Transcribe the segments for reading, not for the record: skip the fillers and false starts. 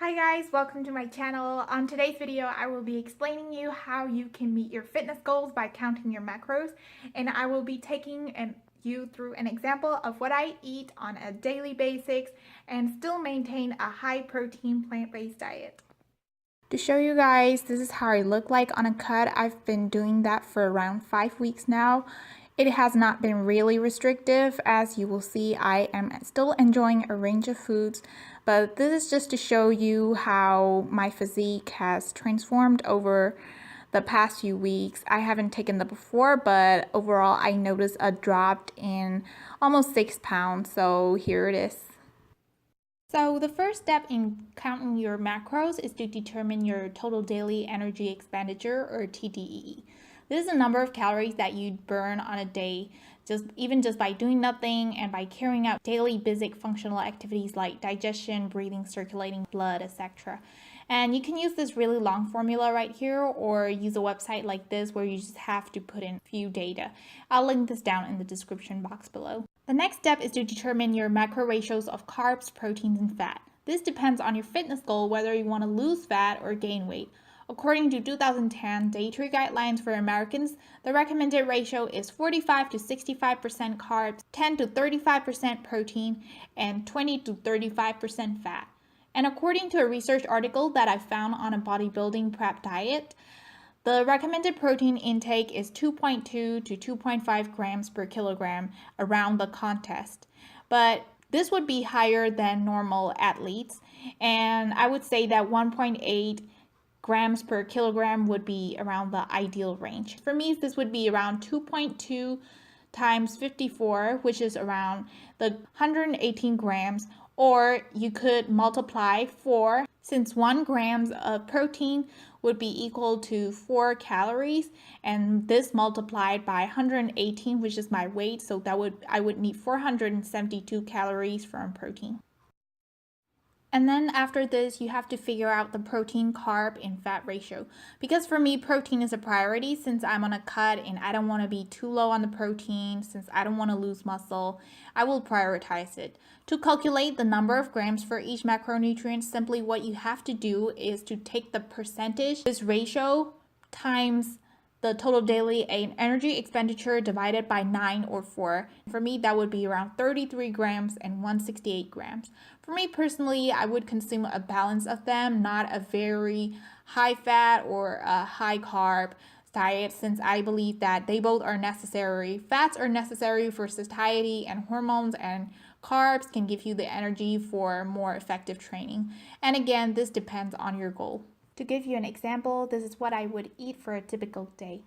Hi guys, welcome to my channel. On today's video, I will be explaining you how you can meet your fitness goals by counting your macros, and I will be taking you through an example of what I eat on a daily basis and still maintain a high protein plant-based diet. To show you guys, this is how I look like on a cut. I've been doing that for around 5 weeks now. It has not been really restrictive. As you will see, I am still enjoying a range of foods, but this is just to show you how my physique has transformed over the past few weeks. I haven't taken that before, but overall I noticed a drop in almost 6 pounds, so here it is. So the first step in counting your macros is to determine your total daily energy expenditure, or TDEE. This is the number of calories that you burn on a day, even just by doing nothing and by carrying out daily basic functional activities like digestion, breathing, circulating blood, etc. And you can use this really long formula right here, or use a website like this where you just have to put in a few data. I'll link this down in the description box below. The next step is to determine your macro ratios of carbs, proteins, and fat. This depends on your fitness goal, whether you want to lose fat or gain weight. According to 2010 Dietary Guidelines for Americans, the recommended ratio is 45 to 65% carbs, 10 to 35% protein, and 20 to 35% fat. And according to a research article that I found on a bodybuilding prep diet, the recommended protein intake is 2.2 to 2.5 grams per kilogram around the contest. But this would be higher than normal athletes, and I would say that 1.8 grams per kilogram would be around the ideal range. For me, this would be around 2.2 times 54, which is around the 118 grams, or you could multiply 4, since 1 gram of protein would be equal to 4 calories, and this multiplied by 118, which is my weight, so I would need 472 calories from protein. And then after this, you have to figure out the protein, carb, and fat ratio. Because for me, protein is a priority since I'm on a cut and I don't want to be too low on the protein, since I don't want to lose muscle. I will prioritize it. To calculate the number of grams for each macronutrient, simply what you have to do is to take the percentage, this ratio, times the total daily energy expenditure divided by 9 or 4. For me, that would be around 33 grams and 168 grams. For me personally, I would consume a balance of them, not a very high fat or a high carb diet, since I believe that they both are necessary. Fats are necessary for satiety and hormones, and carbs can give you the energy for more effective training. And again, this depends on your goal. To give you an example, this is what I would eat for a typical day.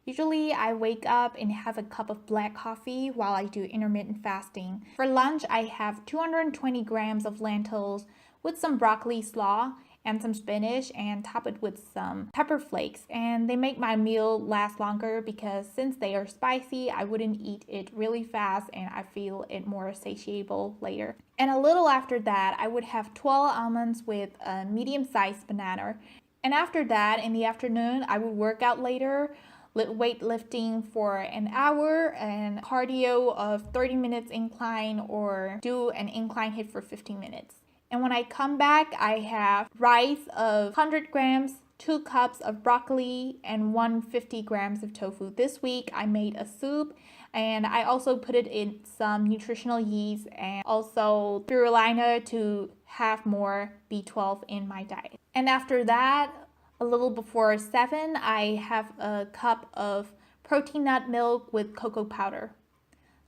Usually I wake up and have a cup of black coffee while I do intermittent fasting. For lunch, I have 220 grams of lentils with some broccoli slaw and some spinach, and top it with some pepper flakes. And they make my meal last longer because since they are spicy, I wouldn't eat it really fast and I feel it more satiable later. And a little after that, I would have 12 almonds with a medium-sized banana. And after that, in the afternoon, I would work out later, weightlifting for an hour and cardio of 30 minutes incline, or do an incline hit for 15 minutes. And when I come back, I have rice of 100 grams, 2 cups of broccoli, and 150 grams of tofu. This week I made a soup, and I also put it in some nutritional yeast and also spirulina to have more B12 in my diet. And after that, a little before 7, I have a cup of protein nut milk with cocoa powder.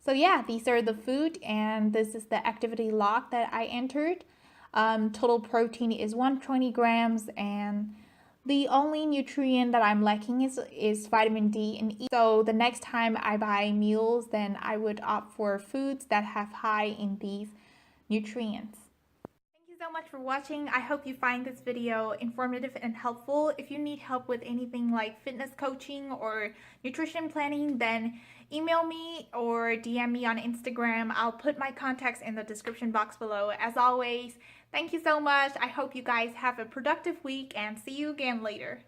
So yeah, these are the food, and this is the activity log that I entered. Total protein is 120 grams, and the only nutrient that I'm lacking is vitamin D and E. So the next time I buy meals, then I would opt for foods that have high in these nutrients. Thank you so much for watching. I hope you find this video informative and helpful. If you need help with anything like fitness coaching or nutrition planning, then email me or DM me on Instagram. I'll put my contacts in the description box below. As always, thank you so much. I hope you guys have a productive week and see you again later.